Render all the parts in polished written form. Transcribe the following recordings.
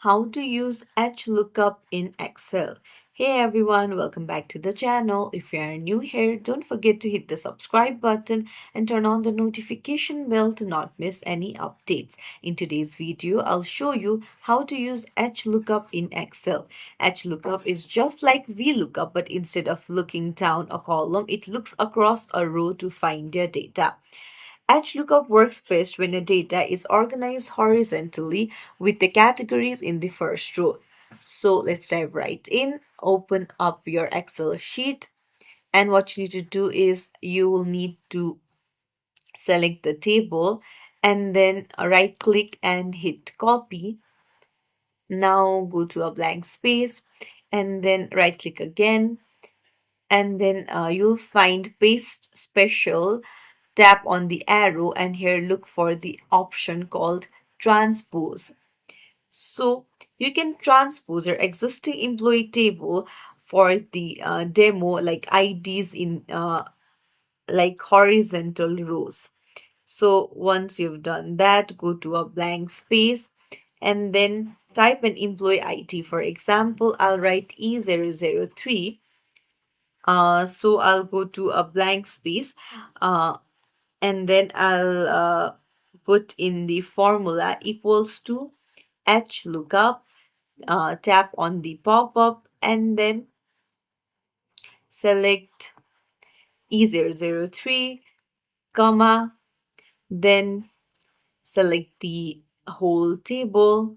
how to use HLOOKUP in Excel. Hey everyone, welcome back to the channel. If you are new here, don't forget to hit the subscribe button and turn on the notification bell to not miss any updates. In today's video, I'll show you how to use HLOOKUP in Excel. HLOOKUP is just like VLOOKUP, but instead of looking down a column, it looks across a row to find your data. HLOOKUP works best when the data is organized horizontally with the categories in the first row. So let's dive right in. Open up your Excel sheet, and what you need to do is you will need to select the table and then right click and hit copy. Now go to a blank space and then right click again, and then you'll find paste special. Tap on the arrow and here look for the option called transpose. So you can transpose your existing employee table for the demo like IDs in like horizontal rows. So once you've done that, go to a blank space and then type an employee ID. For example, I'll write E003. So I'll go to a blank space and then I'll put in the formula equals to HLOOKUP, tap on the pop-up and then select E003, comma, then select the whole table.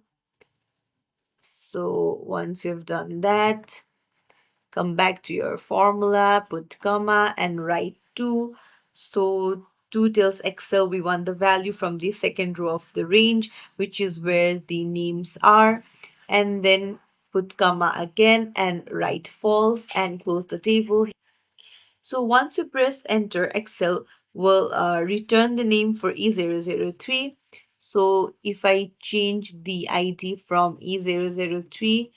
So once you've done that, come back to your formula, put comma and write 2. So 2 tells Excel we want the value from the second row of the range, which is where the names are. And then put comma again and write false and close the table. So once you press enter, Excel will return the name for E003. So if I change the ID from E003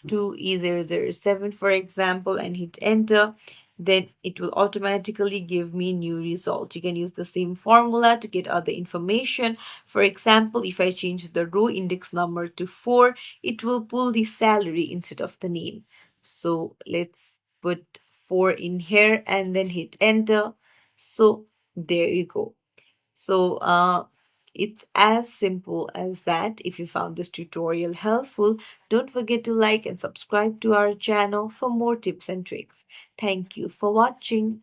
to E007, for example, and hit enter, then it will automatically give me new result. You can use the same formula to get other information. For example, if I change the row index number to 4, it will pull the salary instead of the name. So let's put 4 in here and then hit enter. So there you go. So it's as simple as that. If you found this tutorial helpful, don't forget to like and subscribe to our channel for more tips and tricks. Thank you for watching.